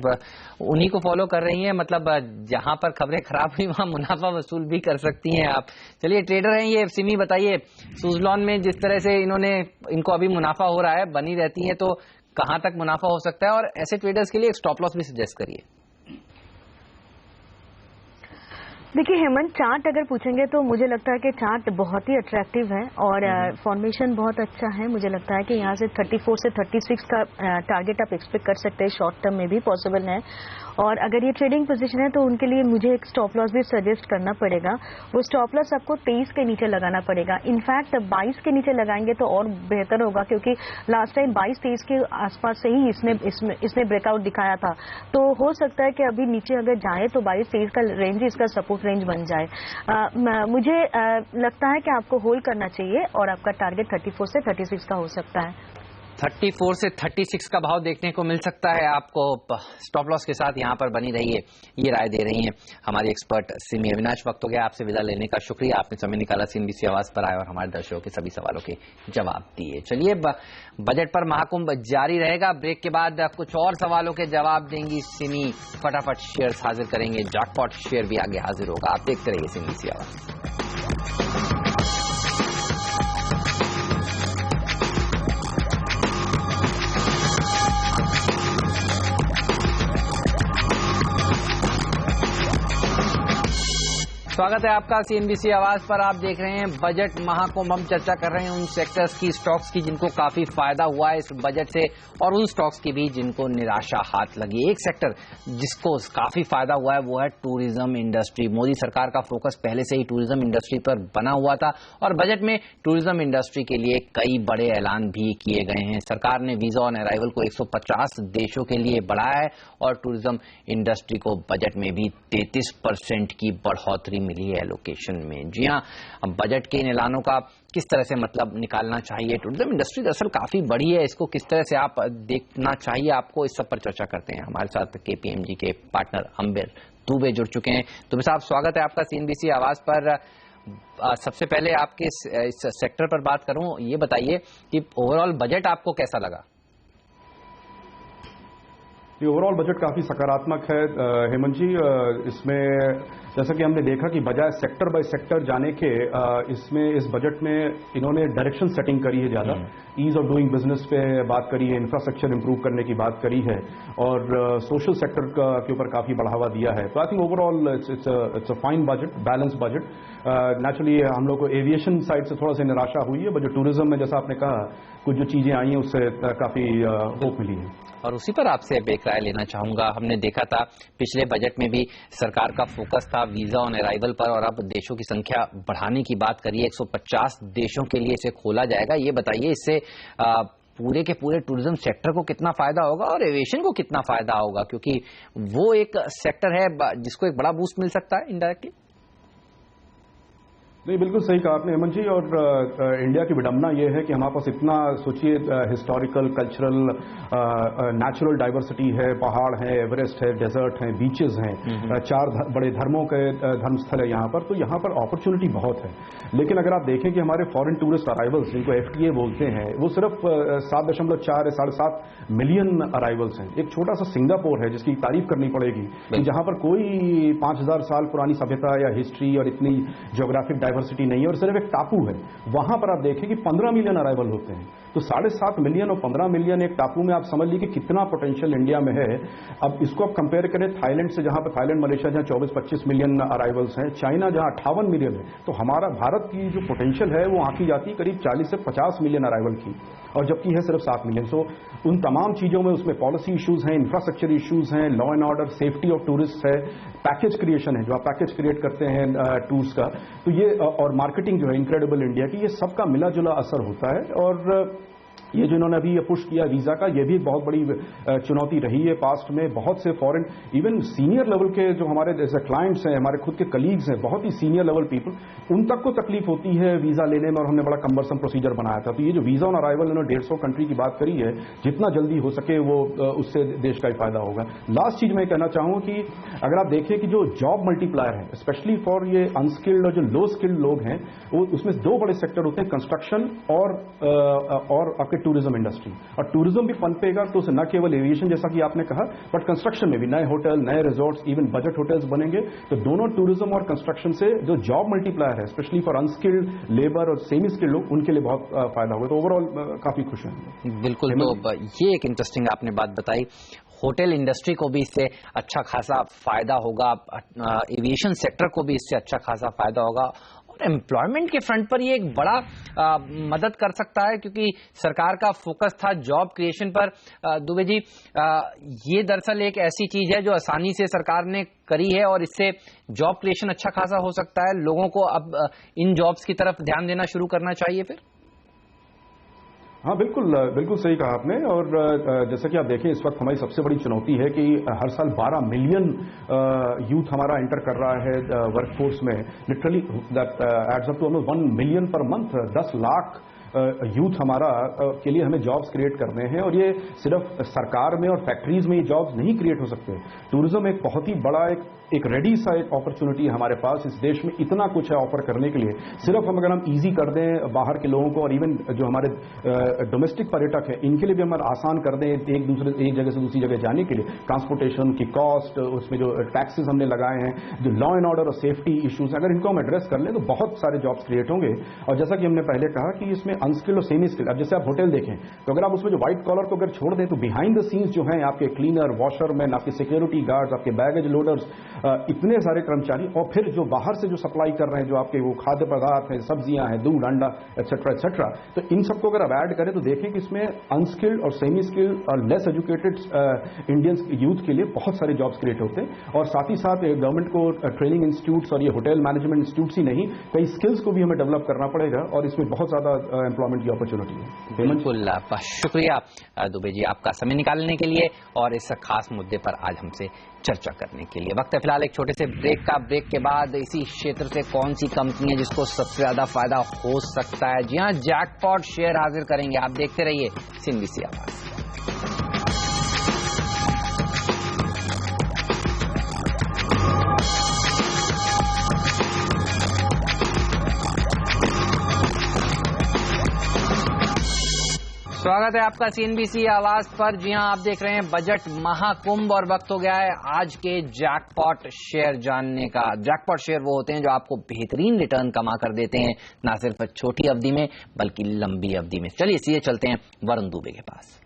उन्हीं को फॉलो कर रही हैं, मतलब जहां पर खबरें खराब हुई वहां मुनाफा वसूल भी कर सकती हैं आप। चलिए, ट्रेडर हैं ये, सिमी बताइए, सुजलॉन में जिस तरह से इनको अभी मुनाफा हो रहा है, बनी रहती है, तो कहां तक मुनाफा हो सकता है, और ऐसे ट्रेडर्स के लिए एक स्टॉप लॉस भी सजेस्ट करिए। देखिए हेमंत, चार्ट अगर पूछेंगे तो मुझे लगता है कि चार्ट बहुत ही अट्रैक्टिव है और फॉर्मेशन बहुत अच्छा है। मुझे लगता है कि यहाँ से 34 से 36 का टारगेट आप एक्सपेक्ट कर सकते हैं, शॉर्ट टर्म में भी पॉसिबल है। और अगर ये ट्रेडिंग पोजीशन है तो उनके लिए मुझे एक स्टॉप लॉस भी सजेस्ट करना पड़ेगा। वो स्टॉप लॉस आपको 23 के नीचे लगाना पड़ेगा। इनफैक्ट 22 के नीचे लगाएंगे तो और बेहतर होगा, क्योंकि लास्ट टाइम 22-23 के आसपास से ही इसने ब्रेकआउट दिखाया था। तो हो सकता है कि अभी नीचे अगर जाए तो 22-23 का रेंज इसका सपोर्ट रेंज बन जाए। मुझे लगता है कि आपको होल्ड करना चाहिए और आपका टारगेट 34 से 36 का हो सकता है। 34 से 36 का भाव देखने को मिल सकता है आपको। स्टॉप लॉस के साथ यहाँ पर बनी रहिए, ये राय दे रही हैं हमारी एक्सपर्ट सिमी। अविनाश, वक्त हो गया आपसे विदा लेने का। शुक्रिया, आपने समय निकाला, CNBC आवाज पर आए और हमारे दर्शकों के सभी सवालों के जवाब दिए। चलिए, बजट पर महाकुंभ जारी रहेगा। ब्रेक के बाद कुछ और सवालों के जवाब देंगी सिमी। फटाफट शेयर हाजिर करेंगे, जैकपॉट शेयर भी आगे हाजिर होगा। आप देखते रहिए CNBC आवाज। स्वागत है आपका CNBC आवाज पर। आप देख रहे हैं बजट महाकुंभ। हम चर्चा कर रहे हैं उन सेक्टर्स की, स्टॉक्स की जिनको काफी फायदा हुआ है इस बजट से, और उन स्टॉक्स की भी जिनको निराशा हाथ लगी। एक सेक्टर जिसको काफी फायदा हुआ है वो है टूरिज्म इंडस्ट्री। मोदी सरकार का फोकस पहले से ही टूरिज्म इंडस्ट्री पर बना हुआ था और बजट में टूरिज्म इंडस्ट्री के लिए कई बड़े ऐलान भी किए गए हैं। सरकार ने वीजा ऑन अराइवल को 150 देशों के लिए बढ़ाया है और टूरिज्म इंडस्ट्री को बजट में भी 33% की बढ़ोतरी मिली है एलोकेशन में। जी हाँ, बजट के इन ऐलानों का किस तरह से मतलब निकालना चाहिए? टूरिज्म इंडस्ट्री दरअसल काफी बड़ी है, इसको किस तरह से आप देखना चाहिए आपको, इस सब पर चर्चा करते हैं। हमारे साथ KPMG के पार्टनर अंबिर दुबे जुड़ चुके हैं। दुबे साहब, स्वागत है आपका CNBC आवाज पर। सबसे पहले आपके इस सेक्टर पर बात करूं, ये बताइए कि ओवरऑल बजट आपको कैसा लगा? ये ओवरऑल बजट काफी सकारात्मक है हेमंत जी। इसमें जैसा कि हमने देखा कि बजाय सेक्टर बाय सेक्टर जाने के इसमें इस बजट में इन्होंने डायरेक्शन सेटिंग करी है, ज्यादा ईज ऑफ डूइंग बिजनेस पे बात करी है, इंफ्रास्ट्रक्चर इंप्रूव करने की बात करी है और सोशल सेक्टर के ऊपर काफी बढ़ावा दिया है। तो I think overall it's a fine budget, balance budget. Naturally हम लोग को एविएशन साइड से थोड़ा सा निराशा हुई है, बट जो टूरिज्म में जैसा आपने कहा कुछ जो चीजें आई हैं उससे काफी होप मिली है। और उसी पर आपसे एक राय लेना चाहूंगा। हमने देखा था पिछले बजट में भी सरकार का फोकस था वीजा ऑन अराइवल पर, और अब देशों की संख्या बढ़ाने की बात करिए, 150 देशों के लिए इसे खोला जाएगा। ये बताइए इससे पूरे के पूरे टूरिज्म सेक्टर को कितना फायदा होगा और एविएशन को कितना फायदा होगा, क्योंकि वो एक सेक्टर है जिसको एक बड़ा बूस्ट मिल सकता है इनडायरेक्टली। नहीं, बिल्कुल सही कहा आपने हेमंत जी। और इंडिया की विडंबना यह है कि हमारे पास इतना सोचिए हिस्टोरिकल, कल्चरल, नेचुरल डाइवर्सिटी है, पहाड़ है, एवरेस्ट है, डेजर्ट है, बीचेस हैं, 4 बड़े धर्मों के धर्मस्थल है यहाँ पर। तो यहाँ पर अपॉर्चुनिटी बहुत है। लेकिन अगर आप देखें कि हमारे फॉरेन टूरिस्ट अराइवल्स जिनको FTA बोलते हैं वो सिर्फ 7.4 या 7.5 मिलियन अराइवल्स हैं। एक छोटा सा सिंगापुर है जिसकी तारीफ करनी पड़ेगी कि जहां पर कोई 5000 साल पुरानी सभ्यता या हिस्ट्री और इतनी ज्योग्राफिक डाइवर्सिटी नहीं है और सिर्फ एक टापू है। वहां पर आप देखें कि 15 मिलियन अराइवल होते हैं। तो 7.5 मिलियन और 15 मिलियन एक टापू में आप समझ लीजिए कि कितना पोटेंशियल इंडिया में है। अब इसको आप कंपेयर करें थाईलैंड से, जहां पर थाईलैंड, मलेशिया जहां 24-25 मिलियन अराइवल्स हैं, चाइना जहां 58 मिलियन है, तो हमारा भारत की जो पोटेंशियल है वो आंकी जाती है करीब 40 से 50 मिलियन अराइवल की, और जबकि है सिर्फ 7 मिलियन। सो उन तमाम चीजों में उसमें पॉलिसी इश्यूज हैं, इंफ्रास्ट्रक्चर इश्यूज हैं, law and order, safety of tourist है, पैकेज क्रिएशन है, जो आप पैकेज क्रिएट करते हैं टूर्स का, तो ये और मार्केटिंग जो है इनक्रेडिबल इंडिया की, ये सबका मिला जुला असर होता है। और ये जो इन्होंने अभी ये पुश किया वीजा का, ये भी एक बहुत बड़ी चुनौती रही है पास्ट में। बहुत से फॉरेन इवन सीनियर लेवल के जो हमारे जैसे क्लाइंट्स हैं, हमारे खुद के कलीग्स हैं, बहुत ही सीनियर लेवल पीपल, उन तक को तकलीफ होती है वीजा लेने में, और हमने बड़ा कम्बरसम प्रोसीजर बनाया था। तो ये जो वीजा ऑन अराइवल इन्होंने 150 कंट्री की बात करी है, जितना जल्दी हो सके वो उससे देश का ही फायदा होगा। लास्ट चीज मैं कहना चाहूंगा कि अगर आप देखें कि जो जॉब मल्टीप्लायर है स्पेशली फॉर ये अनस्किल्ड और जो लो स्किल्ड लोग हैं, वो उसमें 2 बड़े सेक्टर होते हैं, कंस्ट्रक्शन और आपके टूरिज्म इंडस्ट्री। और टूरिज्म भी पनपेगा तो न केवल एविएशन जैसा कि आपने कहा, बट कंस्ट्रक्शन में भी नए होटल, नए रिजॉर्ट्स, इवन बजट होटल्स बनेंगे। तो दोनों टूरिज्म और कंस्ट्रक्शन से जो जॉब मल्टीप्लायर है स्पेशली फॉर अनस्किल्ड लेबर और सेमी स्किल्ड लोग, उनके लिए बहुत फायदा होगा। तो ओवरऑल काफी खुश हैं। बिल्कुल, तो ये एक इंटरेस्टिंग आपने बात बताई। होटल इंडस्ट्री को भी इससे अच्छा खासा फायदा होगा, एविएशन सेक्टर को भी इससे अच्छा खासा फायदा होगा, और एम्प्लॉयमेंट के फ्रंट पर ये एक बड़ा मदद कर सकता है, क्योंकि सरकार का फोकस था जॉब क्रिएशन पर। दुबे जी, ये दरअसल एक ऐसी चीज है जो आसानी से सरकार ने करी है, और इससे जॉब क्रिएशन अच्छा खासा हो सकता है। लोगों को अब इन जॉब्स की तरफ ध्यान देना शुरू करना चाहिए फिर। हाँ, बिल्कुल सही कहा आपने। और जैसा कि आप देखें इस वक्त हमारी सबसे बड़ी चुनौती है कि हर साल 12 मिलियन यूथ हमारा एंटर कर रहा है वर्कफोर्स में। Literally that adds up to almost 1 million per month. 10 lakh youth हमारा के लिए हमें जॉब्स क्रिएट करने हैं, और ये सिर्फ सरकार में और फैक्ट्रीज में ये जॉब्स नहीं क्रिएट हो सकते। टूरिज्म एक बहुत ही बड़ा एक रेडी सा एक अपॉर्चुनिटी है हमारे पास। इस देश में इतना कुछ है ऑफर करने के लिए। सिर्फ अगर हम इजी कर दें बाहर के लोगों को, और इवन जो हमारे डोमेस्टिक पर्यटक हैं इनके लिए भी हम आसान कर दें एक जगह से दूसरी जगह जाने के लिए, ट्रांसपोर्टेशन की कॉस्ट, उसमें जो टैक्सेस हमने लगाए हैं, जो लॉ एंड ऑर्डर और सेफ्टी इश्यूज, अगर इनको हम एड्रेस कर लें तो बहुत सारे जॉब्स क्रिएट होंगे। और जैसा कि हमने पहले कहा कि इसमें अनस्किल्ड और सेमी स्किल्ड, अब जैसे आप होटल देखें तो अगर आप उसमें जो व्हाइट कॉलर को अगर छोड़ दें तो बिहाइंड द सीन्स जो हैं आपके क्लीनर, वॉशरमैन, आपके सिक्योरिटी गार्ड्स, आपके बैगेज लोडर्स, इतने सारे कर्मचारी, और फिर जो बाहर से जो सप्लाई कर रहे हैं, जो आपके वो खाद्य पदार्थ हैं, सब्जियां हैं, दूध, अंडा, एक्सेट्रा, तो इन सबको अगर आप ऐड करें तो देखें कि इसमें अनस्किल्ड और सेमी स्किल्ड और लेस एजुकेटेड इंडियंस यूथ के लिए बहुत सारे जॉब्स क्रिएट होते हैं। और साथ ही साथ गवर्नमेंट को ट्रेनिंग इंस्टीट्यूट्स और ये होटल मैनेजमेंट इंस्टीट्यूट्स ही नहीं, कई स्किल्स को भी हमें डेवलप करना पड़ेगा, और इसमें बहुत ज्यादा एम्प्लॉयमेंट की अपॉर्चुनिटी है। बिल्कुल, शुक्रिया दुबे जी आपका समय निकालने के लिए और इस खास मुद्दे पर आज हमसे चर्चा करने के लिए। वक्त है फिलहाल एक छोटे से ब्रेक का। ब्रेक के बाद इसी क्षेत्र से कौन सी कंपनी है जिसको सबसे ज्यादा फायदा हो सकता है, जी हां, जैकपॉट शेयर हाजिर करेंगे। आप देखते रहिए CNBC आवाज। स्वागत है आपका सीएनबीसी आवाज पर। जी हां, आप देख रहे हैं बजट महाकुंभ और वक्त हो गया है आज के जैकपॉट शेयर जानने का। जैकपॉट शेयर वो होते हैं जो आपको बेहतरीन रिटर्न कमा कर देते हैं, ना सिर्फ छोटी अवधि में बल्कि लंबी अवधि में। चलिए सीधे चलते हैं वरुण दुबे के पास।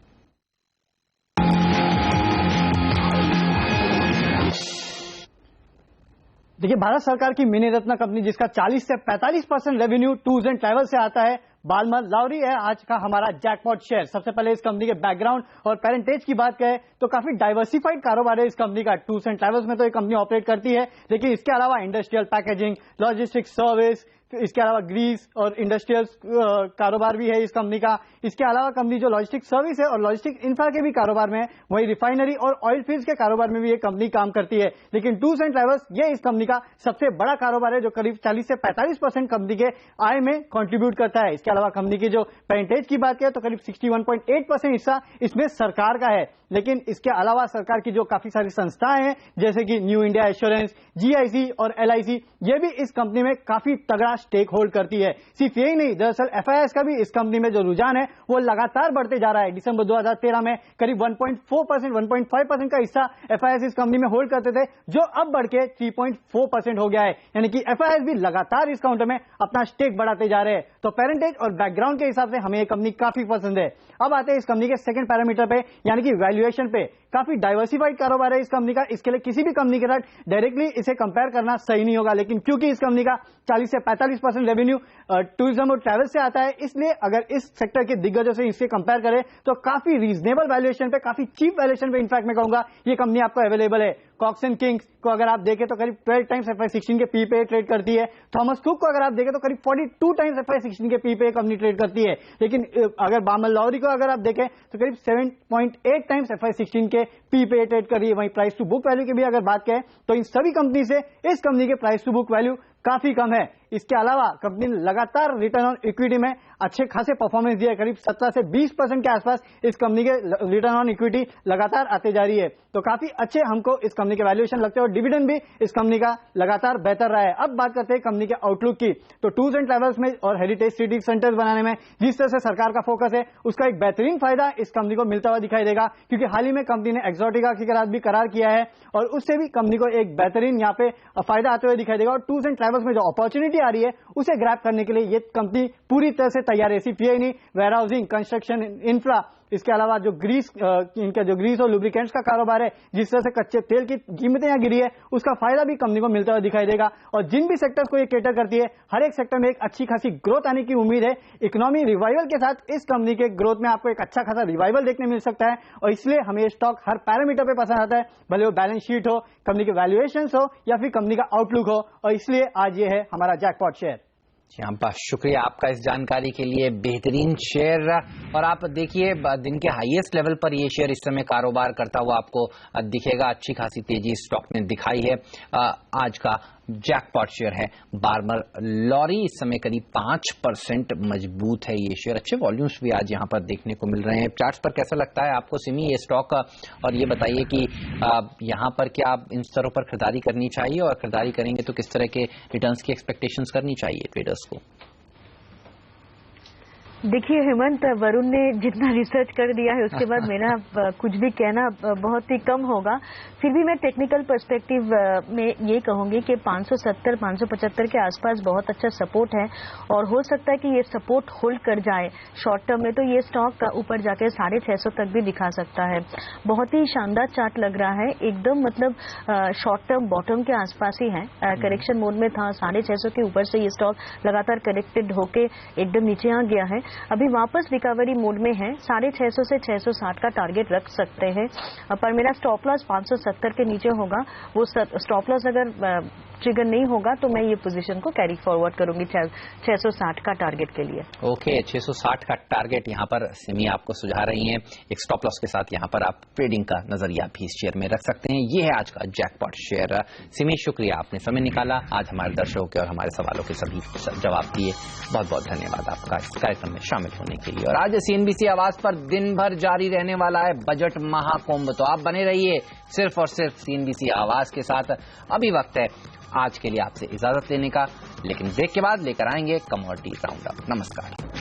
देखिए, भारत सरकार की मिनी रत्न कंपनी जिसका 40 से 45% रेवेन्यू टूर्स एंड ट्रैवल से आता है, बालमर लॉरी है आज का हमारा जैकपॉट शेयर। सबसे पहले इस कंपनी के बैकग्राउंड और पेरेंटेज की बात करें तो काफी डाइवर्सिफाइड कारोबार है इस कंपनी का। टूर्स एंड ट्रैवल्स में तो ये कंपनी ऑपरेट करती है, लेकिन इसके अलावा इंडस्ट्रियल पैकेजिंग, लॉजिस्टिक्स सर्विस, इसके अलावा ग्रीस और इंडस्ट्रियल कारोबार भी है इस कंपनी का। इसके अलावा कंपनी जो लॉजिस्टिक सर्विस है और लॉजिस्टिक इंफ्रा के भी कारोबार में है, वही रिफाइनरी और ऑयल फील्ड्स के कारोबार में भी ये कंपनी काम करती है। लेकिन टूर्स एंड ट्रैवल्स ये इस कंपनी का सबसे बड़ा कारोबार है जो करीब 40 से 45% कंपनी के आय में कंट्रीब्यूट करता है। इसके अलावा कंपनी की जो पेरेंटेज की बात करें तो करीब 61.8% हिस्सा इसमें सरकार का है। लेकिन इसके अलावा सरकार की जो काफी सारी संस्थाएं हैं जैसे कि न्यू इंडिया एश्योरेंस, जीआईसी और एलआईसी, ये भी इस कंपनी में काफी तगड़ा स्टेक होल्ड करती है। सिर्फ यही नहीं, दरअसल एफआईआईएस का भी इस कंपनी में जो रुझान है वो लगातार बढ़ते जा रहा है। दिसंबर 2013 में करीब 1.4%, 1.5% का हिस्सा एफआईआईएस इस कंपनी में होल्ड करते थे, जो अब बढ़ के 3.4% हो गया है। यानी कि एफआईआईएस भी लगातार इस काउंटर में अपना स्टेक बढ़ाते जा रहे हैं। तो पेरेंटेज और बैकग्राउंड के हिसाब से हमें ये कंपनी काफी पसंद है। अब आते हैं इस कंपनी के सेकंड पैरामीटर पे, यानी कि वैल्यूएशन पे। काफी डाइवर्सिफाइड कारोबार है इस कंपनी का, इसके लिए किसी भी कंपनी के साथ डायरेक्टली इसे कंपेयर करना सही नहीं होगा। लेकिन क्योंकि इस कंपनी का 40 से 45% रेवेन्यू टूरिज्म और ट्रैवल से आता है, इसलिए अगर इस सेक्टर के दिग्गजों से इससे कंपेयर करें तो काफी रीजनेबल वैल्यूएशन पे, काफी चीप वैल्यूएशन पे इनफैक्ट मैं कहूंगा ये कंपनी आपको अवेलेबल है। कॉक्स एंड किंग्स को अगर आप देखें तो करीब 12 टाइम्स FY16 के पी पे ट्रेड करती है। थॉमस कुक को अगर आप देखें तो करीब 42 टाइम्स FY16 के पी पे कंपनी ट्रेड करती है। लेकिन अगर बामर लॉरी को अगर आप देखें तो करीब 7.8 टाइम्स FY16 के पी पे ट्रेड कर रही है। वहीं प्राइस टू बुक वैल्यू की भी अगर बात करें तो इन सभी कंपनी से इस कंपनी के प्राइस टू बुक वैल्यू काफी कम है। इसके अलावा कंपनी ने लगातार रिटर्न ऑन इक्विटी में अच्छे खासे परफॉर्मेंस दिया है। करीब 17 से 20% के आसपास इस कंपनी के रिटर्न ऑन इक्विटी लगातार आते जा रही है। तो काफी अच्छे हमको इस कंपनी के वैल्यूएशन लगते हैं और डिविडेंड भी इस कंपनी का लगातार बेहतर रहा है। अब बात करते हैं कंपनी के आउटलुक की। तो टूर्स एंड ट्रैवल्स में और हेरिटेज सिटी सेंटर्स बनाने में जिस तरह से सरकार का फोकस है, उसका एक बेहतरीन फायदा इस कंपनी को मिलता हुआ दिखाई देगा, क्योंकि हाल ही में कंपनी ने एक्सोटिका के साथ भी करार किया है और उससे भी कंपनी को एक बेहतरीन यहाँ पे फायदा आते हुए दिखाई देगा। और टूर्स एंड ट्रैवल्स में जो अपॉर्चुनिटी आ रही है उसे ग्रैब करने के लिए ये कंपनी पूरी तरह से तैयार है। सिर्फ यही नहीं, वेयर हाउसिंग, कंस्ट्रक्शन, इंफ्रा, इसके अलावा जो ग्रीस, इनका जो ग्रीस और लुब्रिकेंट्स का कारोबार है, जिस तरह से कच्चे तेल की कीमतें यहाँ गिरी है, उसका फायदा भी कंपनी को मिलता हुआ दिखाई देगा। और जिन भी सेक्टर्स को ये केटर करती है, हर एक सेक्टर में एक अच्छी खासी ग्रोथ आने की उम्मीद है। इकोनॉमी रिवाइवल के साथ इस कंपनी के ग्रोथ में आपको एक अच्छा खासा रिवाइवल देखने मिल सकता है और इसलिए हमें ये स्टॉक हर पैरामीटर पे पसंद आता है, भले वो बैलेंस शीट हो, कंपनी के वैल्यूएशन हो या फिर कंपनी का आउटलुक हो। और इसलिए आज ये है हमारा जैकपॉट शेयर। जी हाँ, शुक्रिया आपका इस जानकारी के लिए। बेहतरीन शेयर, और आप देखिए दिन के हाईएस्ट लेवल पर ये शेयर इस समय कारोबार करता हुआ आपको दिखेगा। अच्छी खासी तेजी स्टॉक ने दिखाई है। आज का जैकपॉट शेयर है बार्मर लॉरी, इस समय करीब 5% मजबूत है ये शेयर। अच्छे वॉल्यूम्स भी आज यहाँ पर देखने को मिल रहे हैं। चार्ट्स पर कैसा लगता है आपको सिमी ये स्टॉक, और ये बताइए कि यहाँ पर क्या इन स्तरों पर खरीदारी करनी चाहिए, और खरीदारी करेंगे तो किस तरह के रिटर्न्स की एक्सपेक्टेशंस करनी चाहिए ट्रेडर्स को? देखिए हेमंत, वरुण ने जितना रिसर्च कर दिया है उसके बाद मेरा कुछ भी कहना बहुत ही कम होगा। फिर भी मैं टेक्निकल पर्सपेक्टिव में ये कहूंगी कि 570-575 के आसपास बहुत अच्छा सपोर्ट है और हो सकता है कि ये सपोर्ट होल्ड कर जाए शॉर्ट टर्म में, तो ये स्टॉक ऊपर जाके 650 तक भी दिखा सकता है। बहुत ही शानदार चार्ट लग रहा है एकदम, मतलब शॉर्ट टर्म बॉटम के आसपास ही है। करेक्शन मोड में था, 650 के ऊपर से ये स्टॉक लगातार करेक्टेड होके एकदम नीचे आ गया है। अभी वापस रिकवरी मोड में है। 650 से 660 का टारगेट रख सकते हैं, पर मेरा स्टॉप लॉस 570 के नीचे होगा। वो स्टॉप लॉस अगर ट्रिगर नहीं होगा तो मैं ये पोजीशन को कैरी फॉरवर्ड करूंगी 660 का टारगेट के लिए। ओके, 660 का टारगेट यहाँ पर सिमी आपको सुझा रही हैं। एक स्टॉप लॉस के साथ यहाँ पर आप ट्रेडिंग का नजरिया भी इस शेयर में रख सकते हैं। ये है आज का जैकपॉट शेयर। सिमी, शुक्रिया आपने समय निकाला, आज हमारे दर्शकों के और हमारे सवालों के सभी जवाब दिए। बहुत बहुत धन्यवाद आपका इस कार्यक्रम में शामिल होने के लिए। और आज सीएनबीसी आवाज पर दिन भर जारी रहने वाला है बजट महाकुंभ, तो आप बने रहिए सिर्फ और सिर्फ सीएनबीसी आवाज के साथ। अभी वक्त है आज के लिए आपसे इजाजत लेने का, लेकिन ब्रेक के बाद लेकर आएंगे कमोडिटी राउंड अप। नमस्कार।